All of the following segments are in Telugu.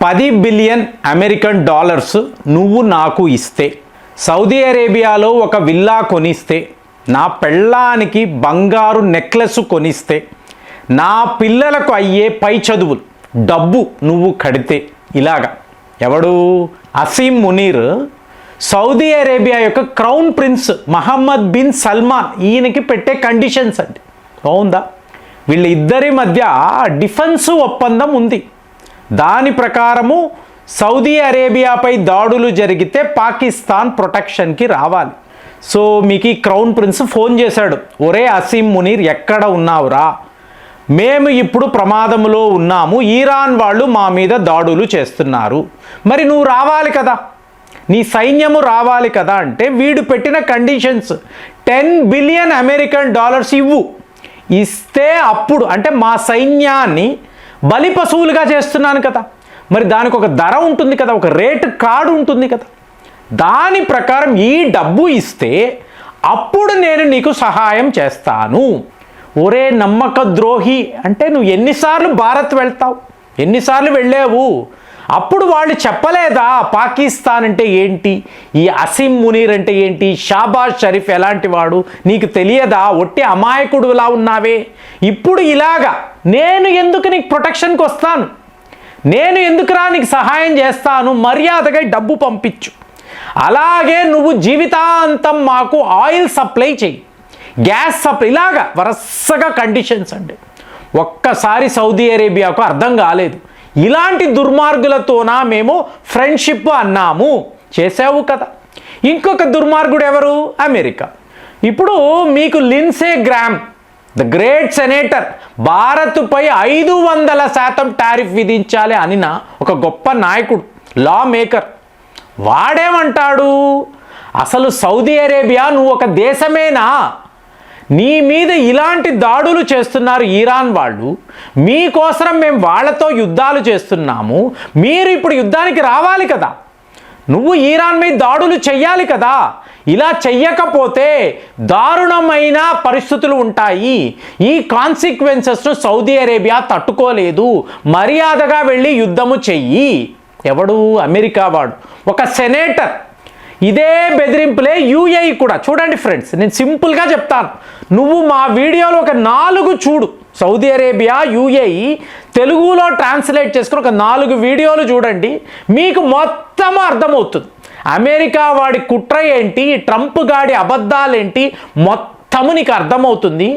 10 బిలియన్ అమెరికన్ డాలర్స్ నువ్వు నాకు ఇస్తే, సౌదీ అరేబియాలో ఒక విల్లా కొనిస్తే, నా పెళ్ళానికి బంగారు నెక్లెస్ కొనిస్తే, నా పిల్లలకు అయ్యే పై చదువులు డబ్బు నువ్వు కడితే, ఇలాగా ఎవడు అసీం మునీర్ సౌదీ అరేబియా యొక్క crown prince Mohammed bin Salman ఈయనకి పెట్టే కండిషన్స్ అండి. బాగుందా? వీళ్ళిద్దరి మధ్య డిఫెన్స్ ఒప్పందం ఉంది. దాని ప్రకారము సౌదీ అరేబియాపై దాడులు జరిగితే పాకిస్తాన్ ప్రొటెక్షన్కి రావాలి. సో మీకు ఈ క్రౌన్ ప్రిన్స్ ఫోన్ చేశాడు, ఒరే అసీం మునీర్ ఎక్కడ ఉన్నావురా, మేము ఇప్పుడు ప్రమాదంలో ఉన్నాము, ఇరాన్ వాళ్ళు మా మీద దాడులు చేస్తున్నారు, మరి నువ్వు రావాలి కదా, నీ సైన్యము రావాలి కదా అంటే వీడు పెట్టిన కండిషన్స్ 10 బిలియన్ అమెరికన్ డాలర్స్ ఇవ్వు, ఇస్తే అప్పుడు అంటే మా సైన్యాన్ని బలి పశువులుగా చేస్తున్నాను కదా, మరి దానికి ఒక ధర ఉంటుంది కదా, ఒక రేటు కార్డు ఉంటుంది కదా, దాని ప్రకారం ఈ డబ్బు ఇస్తే అప్పుడు నేను నీకు సహాయం చేస్తాను. ఒరే నమ్మక ద్రోహి అంటే నువ్వు ఎన్నిసార్లు భారత్ వెళ్తావు, ఎన్నిసార్లు వెళ్ళావు, అప్పుడు వాళ్ళు చెప్పలేదా పాకిస్తాన్ అంటే ఏంటి, ఈ అసీం మునీర్ అంటే ఏంటి, షాబాజ్ షరీఫ్ ఎలాంటి వాడు నీకు తెలియదా, ఒట్టి అమాయకుడులా ఉన్నావే, ఇప్పుడు ఇలాగా నేను ఎందుకు నీకు ప్రొటెక్షన్కి వస్తాను, నేను ఎందుకురా నీకు సహాయం చేస్తాను, మర్యాదగా డబ్బు పంపించు, అలాగే నువ్వు జీవితాంతం మాకు ఆయిల్ సప్లై చెయ్యి, గ్యాస్ సప్లై, ఇలాగా వరుసగా కండిషన్స్ అండి. ఒక్కసారి సౌదీ అరేబియాకు అర్థం కాలేదు, ఇలాంటి దుర్మార్గులతోనా మేము ఫ్రెండ్షిప్ అన్నాము, చేసావు కదా. ఇంకొక దుర్మార్గుడు ఎవరు, అమెరికా. ఇప్పుడు మీకు Lindsay gram the great senator భారత్పై 500% టారిఫ్ విధించాలి అనిన ఒక గొప్ప నాయకుడు, లా మేకర్. వాడేమంటాడు, అసలు సౌదీ అరేబియా నువ్వు ఒక దేశమేనా, నీ మీద ఇలాంటి దాడులు చేస్తున్నారు ఇరాన్ వాళ్ళు, మీకోసం మేము వాళ్ళతో యుద్ధాలు చేస్తున్నాము, మీరు ఇప్పుడు యుద్ధానికి రావాలి కదా, నువ్వు ఇరాన్ మీద దాడులు చెయ్యాలి కదా, ఇలా చెయ్యకపోతే దారుణమైన పరిస్థితులు ఉంటాయి, ఈ కాన్సిక్వెన్సెస్ను సౌదీ అరేబియా తట్టుకోలేదు, మర్యాదగా వెళ్ళి యుద్ధము చెయ్యి. ఎవడు, అమెరికా వాడు, ఒక సెనేటర్. ఇదే బెదిరింపులే యుఏఈ కూడా. చూడండి ఫ్రెండ్స్, నేను సింపుల్గా చెప్తాను, నువ్వు మా వీడియోలో ఒక 4 చూడు, సౌదీ అరేబియా యుఏఈ తెలుగులో ట్రాన్స్లేట్ చేసుకుని ఒక 4 వీడియోలు చూడండి, మీకు మొత్తం అర్థమవుతుంది. అమెరికా వాడి కుట్ర ఏంటి, ట్రంప్ గాడి అబద్ధాలేంటి, మొత్తము నీకు అర్థమవుతుంది.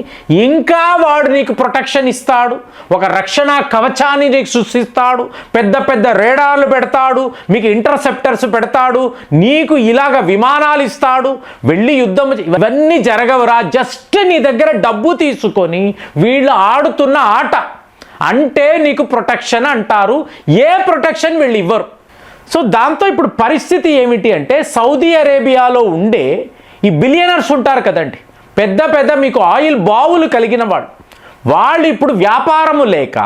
ఇంకా వాడు నీకు ప్రొటెక్షన్ ఇస్తాడు, ఒక రక్షణ కవచాన్ని నీకు సృష్టిస్తాడు, పెద్ద పెద్ద రేడార్లు పెడతాడు, మీకు ఇంటర్సెప్టర్స్ పెడతాడు, నీకు ఇలాగ విమానాలు ఇస్తాడు, వెళ్ళి యుద్ధం. ఇవన్నీ జరగవురా, జస్ట్ నీ దగ్గర డబ్బు తీసుకొని వీళ్ళు ఆడుతున్న ఆట అంటే నీకు ప్రొటెక్షన్ అంటారు. ఏ ప్రొటెక్షన్ వీళ్ళు ఇవ్వరు. సో దాంతో ఇప్పుడు పరిస్థితి ఏమిటి అంటే, సౌదీ అరేబియాలో ఉండే ఈ బిలియనర్స్ ఉంటారు కదండి, పెద్ద పెద్ద మీకు ఆయిల్ బావులు కలిగిన వాళ్ళు ఇప్పుడు వ్యాపారము లేక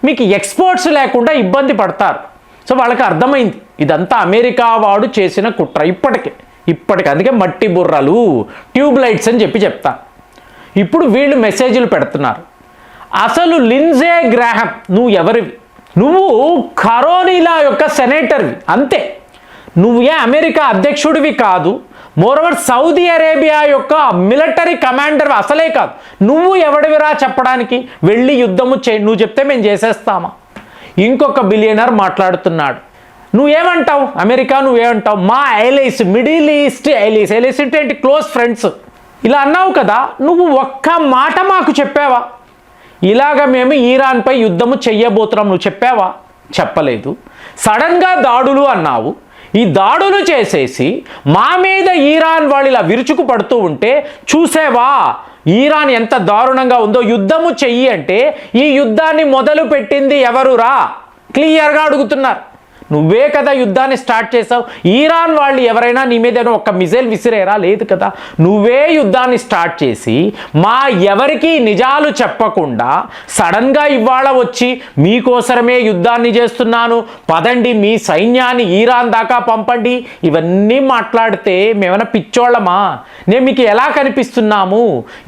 మీకు ఎక్స్పోర్ట్స్ లేకుండా ఇబ్బంది పడతారు. సో వాళ్ళకి అర్థమైంది ఇదంతా అమెరికా వాడు చేసిన కుట్ర. ఇప్పటికి అందుకే మట్టి బుర్రలు, ట్యూబ్ లైట్స్ అని చెప్తారు. ఇప్పుడు వీళ్ళు మెసేజ్లు పెడుతున్నారు, అసలు లిండ్సే గ్రాహం నువ్వు ఎవరివి, నువ్వు కరోనిలా యొక్క సెనేటర్వి అంతే, నువ్వు అమెరికా అధ్యక్షుడివి కాదు, మోరోవర్ సౌదీ అరేబియా యొక్క మిలిటరీ కమాండర్ అసలే కాదు, నువ్వు ఎవడివిరా చెప్పడానికి, వెళ్ళి యుద్ధము నువ్వు చెప్తే మేము చేసేస్తామా. ఇంకొక బిలియనర్ మాట్లాడుతున్నాడు, నువ్వేమంటావు అమెరికా, నువ్వేమంటావు, మా ఎలైస్ మిడిల్ ఈస్ట్ ఎలైస్ ఏంటి, క్లోజ్ ఫ్రెండ్స్ ఇలా అన్నావు కదా, నువ్వు ఒక్క మాట మాకు చెప్పావా, ఇలాగ మేము ఇరాన్పై యుద్ధము చెయ్యబోతున్నాం, నువ్వు చెప్పావా, చెప్పలేదు. సడన్గా దాడులు అన్నావు, ఈ దాడులు చేసేసి మా మీద ఇరాన్ వాళ్ళు ఇలా విరుచుకు పడుతూ ఉంటే చూసేవా ఇరాన్ ఎంత దారుణంగా ఉందో, యుద్ధము చెయ్యి అంటే ఈ యుద్ధాన్ని మొదలు పెట్టింది ఎవరురా, క్లియర్గా అడుగుతున్నారు. నువ్వే కదా యుద్ధాన్ని స్టార్ట్ చేసావు, ఇరాన్ వాళ్ళు ఎవరైనా నీ మీద ఒక మిజైల్ విసిరేరా, లేదు కదా, నువ్వే యుద్ధాన్ని స్టార్ట్ చేసి మా ఎవరికి నిజాలు చెప్పకుండా సడన్గా ఇవాళ వచ్చి మీకోసరమే యుద్ధాన్ని చేస్తున్నాను, పదండి మీ సైన్యాన్ని ఇరాన్ దాకా పంపండి, ఇవన్నీ మాట్లాడితే మేమైనా పిచ్చోళ్ళమా, నేను మీకు ఎలా కనిపిస్తున్నాము.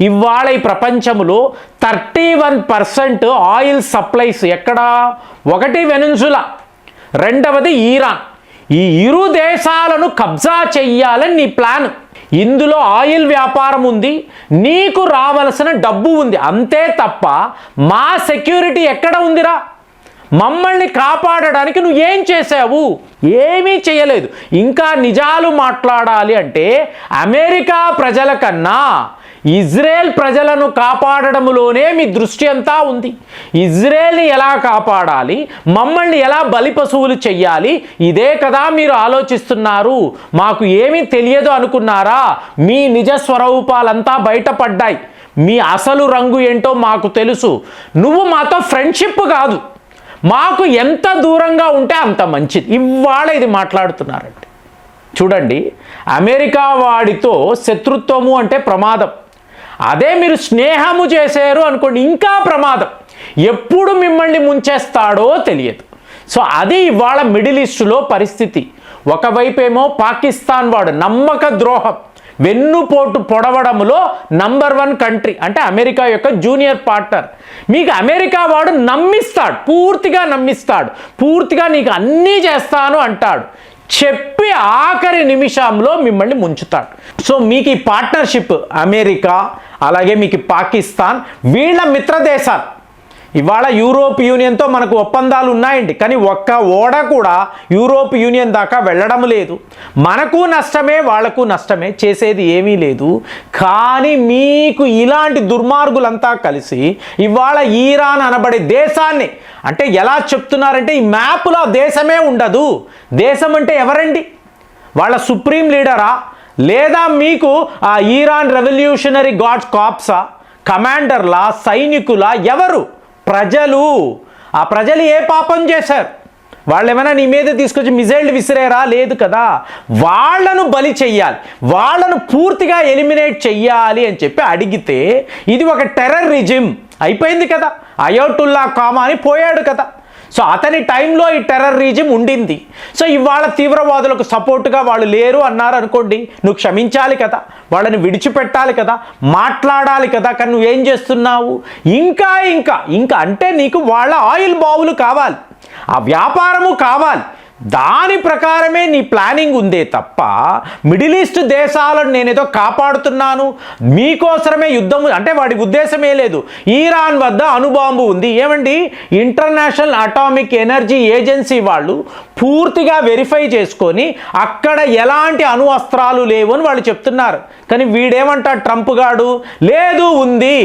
ఇవాళ ఈ ప్రపంచంలో 31% ఆయిల్ సప్లైస్ ఎక్కడా, ఒకటి వెనుజులా, రెండవది ఇరాన్. ఈ ఇరు దేశాలను కబ్జా చెయ్యాలని నీ ప్లాన్. ఇందులో ఆయిల్ వ్యాపారం ఉంది, నీకు రావలసిన డబ్బు ఉంది, అంతే తప్ప మా సెక్యూరిటీ ఎక్కడ ఉందిరా? మమ్మల్ని కాపాడడానికి నువ్వు ఏం చేసావు? ఏమీ చేయలేదు. ఇంకా నిజాలు మాట్లాడాలి అంటే అమెరికా ప్రజల కన్నా ఇజ్రాయెల్ ప్రజలను కాపాడడంలోనే మీ దృష్టి అంతా ఉంది. ఇజ్రాయెల్ని ఎలా కాపాడాలి, మమ్మల్ని ఎలా బలిపశువులు చెయ్యాలి, ఇదే కదా మీరు ఆలోచిస్తున్నారు. మాకు ఏమీ తెలియదు అనుకున్నారా? మీ నిజ స్వరూపాలంతా బయటపడ్డాయి. మీ అసలు రంగు ఏంటో మాకు తెలుసు. నువ్వు మాతో ఫ్రెండ్షిప్ కాదు, మాకు ఎంత దూరంగా ఉంటే అంత మంచిది. ఇవాళ ఇది మాట్లాడుతున్నారండి. చూడండి, అమెరికా వాడితో శత్రుత్వము అంటే ప్రమాదం. అదే మీరు స్నేహము చేశారు అనుకోండి, ఇంకా ప్రమాదం. ఎప్పుడు మిమ్మల్ని ముంచేస్తాడో తెలియదు. సో అది ఇవాళ మిడిల్ ఈస్ట్లో పరిస్థితి. ఒకవైపేమో పాకిస్తాన్ వాడు నమ్మక ద్రోహం, వెన్నుపోటు పొడవడంలో నంబర్ 1 కంట్రీ, అంటే అమెరికా యొక్క జూనియర్ పార్ట్నర్. మీకు అమెరికా వాడు నమ్మిస్తాడు, పూర్తిగా నమ్మిస్తాడు, పూర్తిగా నీకు అన్నీ చేస్తాను అంటాడు. చెప్పి ఆఖరి నిమిషంలో మిమ్మల్ని ముంచుతాడు. సో మీకు ఈ పార్ట్నర్షిప్ అమెరికా, అలాగే మీకు పాకిస్తాన్, వీళ్ళ మిత్ర దేశాలు. ఇవాళ యూరోప్ యూనియన్తో మనకు ఒప్పందాలు ఉన్నాయండి, కానీ ఒక్క ఓడ కూడా యూరోప్ యూనియన్ దాకా వెళ్ళడం లేదు. మనకు నష్టమే, వాళ్లకు నష్టమే, చేసేది ఏమీ లేదు. కానీ మీకు ఇలాంటి దుర్మార్గులంతా కలిసి ఇవాళ ఈరాన్ అనబడే దేశాన్ని, అంటే ఎలా చెప్తున్నారంటే ఈ మ్యాప్లో దేశమే ఉండదు. దేశం అంటే ఎవరండి? వాళ్ళ సుప్రీం లీడరా, లేదా మీకు ఆ ఈరాన్ రెవల్యూషనరీ గాడ్స్ కార్ప్సా, కమాండర్లా, సైనికులా, ఎవరు? ప్రజలు. ఆ ప్రజలు ఏ పాపం చేశారు? వాళ్ళు ఏమైనా నీ మీద తీసుకొచ్చి మిజైల్డ్ విసిరేరా? లేదు కదా. వాళ్ళను బలి చెయ్యాలి, వాళ్ళను పూర్తిగా ఎలిమినేట్ చెయ్యాలి అని చెప్పి అడిగితే ఇది ఒక టెర్రరిజం అయిపోయింది కదా. అయోటుల్లా ఖామాని పోయాడు కదా. సో అతని టైంలో ఈ టెర్రరిజం ఉండింది. సో ఇవాళ తీవ్రవాదులకు సపోర్టుగా వాళ్ళు లేరు అన్నారు అనుకోండి, నువ్వు క్షమించాలి కదా, వాళ్ళని విడిచిపెట్టాలి కదా, మాట్లాడాలి కదా. కానీ నువ్వేం చేస్తున్నావు? ఇంకా ఇంకా ఇంకా అంటే నీకు వాళ్ళ ఆయిల్ బావులు కావాలి, ఆ వ్యాపారము కావాలి. దాని ప్రకారమే నీ ప్లానింగ్ ఉందే తప్ప మిడిల్ ఈస్ట్ దేశాలను నేనేదో కాపాడుతున్నాను, మీకోసమే యుద్ధం అంటే వాడి ఉద్దేశమే లేదు. ఈరాన్ వద్ద అణుబాంబు ఉంది. ఏమండి, ఇంటర్నేషనల్ అటామిక్ ఎనర్జీ ఏజెన్సీ వాళ్ళు పూర్తిగా వెరిఫై చేసుకొని అక్కడ ఎలాంటి అణు అస్త్రాలు లేవు అని వాళ్ళు చెప్తున్నారు. కానీ వీడేమంటాడు ట్రంప్ గాడు, లేదు ఉంది.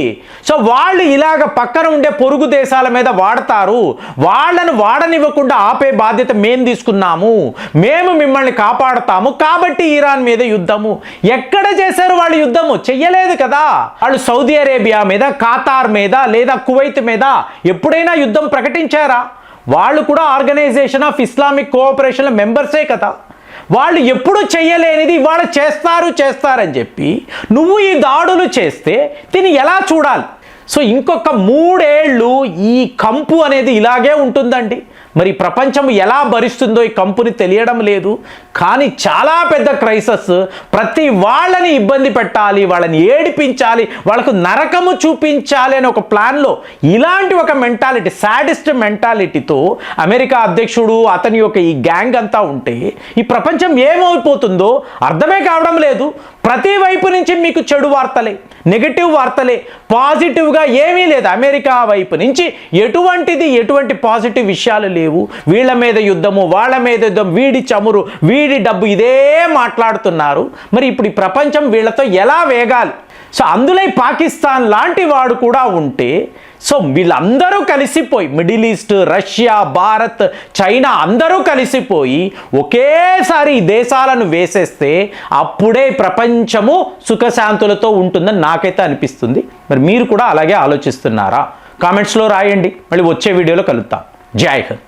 సో వాళ్ళు ఇలాగ పక్కన ఉండే పొరుగు దేశాల మీద వాడతారు. వాళ్ళను వాడనివ్వకుండా ఆపే బాధ్యత మేము తీసుకున్నాము, మేము మిమ్మల్ని కాపాడతాము, కాబట్టి ఈరాన్ మీద యుద్ధము. ఎక్కడ చేశారు వాళ్ళు యుద్ధము? చెయ్యలేదు కదా. వాళ్ళు సౌదీ అరేబియా మీద, ఖతార్ మీద, లేదా కువైత్ మీద ఎప్పుడైనా యుద్ధం ప్రకటించారా? వాళ్ళు కూడా ఆర్గనైజేషన్ ఆఫ్ ఇస్లామిక్ కోఆపరేషన్ మెంబర్సే కదా. వాళ్ళు ఎప్పుడు చెయ్యలేనిది ఇవాళ చేస్తారని చెప్పి నువ్వు ఈ దాడులు చేస్తే దీన్ని ఎలా చూడాలి? సో ఇంకొక 3 ఏళ్ళు ఈ కంపు అనేది ఇలాగే ఉంటుందండి. మరి ప్రపంచం ఎలా భరిస్తుందో ఈ కంపుని తెలియడం లేదు. కానీ చాలా పెద్ద క్రైసిస్. ప్రతి వాళ్ళని ఇబ్బంది పెట్టాలి, వాళ్ళని ఏడిపించాలి, వాళ్ళకు నరకము చూపించాలి అనే ఒక ప్లాన్లో ఇలాంటి ఒక మెంటాలిటీ, సాడిస్ట్ మెంటాలిటీతో అమెరికా అధ్యక్షుడు అతని యొక్క ఈ గ్యాంగ్ అంతా ఉంటే ఈ ప్రపంచం ఏమైపోతుందో అర్థమే కావడం లేదు. ప్రతి వైపు నుంచి మీకు చెడు వార్తలే, నెగటివ్ వార్తలే, పాజిటివ్గా ఏమీ లేదు. అమెరికా వైపు నుంచి ఎటువంటి పాజిటివ్ విషయాలు లేవు. వీళ్ళ మీద యుద్ధము, వాళ్ళ మీద యుద్ధం, వీడి చమురు, వీడి డబ్బు, ఇదే మాట్లాడుతున్నారు. మరి ఇప్పుడు ఈ ప్రపంచం వీళ్ళతో ఎలా వేగాలి? సో అందులో పాకిస్తాన్ లాంటి వాడు కూడా ఉంటే, సో వీళ్ళందరూ కలిసిపోయి, middle east, Russia, Bharat, China అందరూ కలిసిపోయి ఒకేసారి ఈ దేశాలను వేసేస్తే అప్పుడే ప్రపంచము సుఖశాంతులతో ఉంటుందని నాకైతే అనిపిస్తుంది. మరి మీరు కూడా అలాగే ఆలోచిస్తున్నారా? కామెంట్స్లో రాయండి. మళ్ళీ వచ్చే వీడియోలో కలుద్దాం. జై హింద్.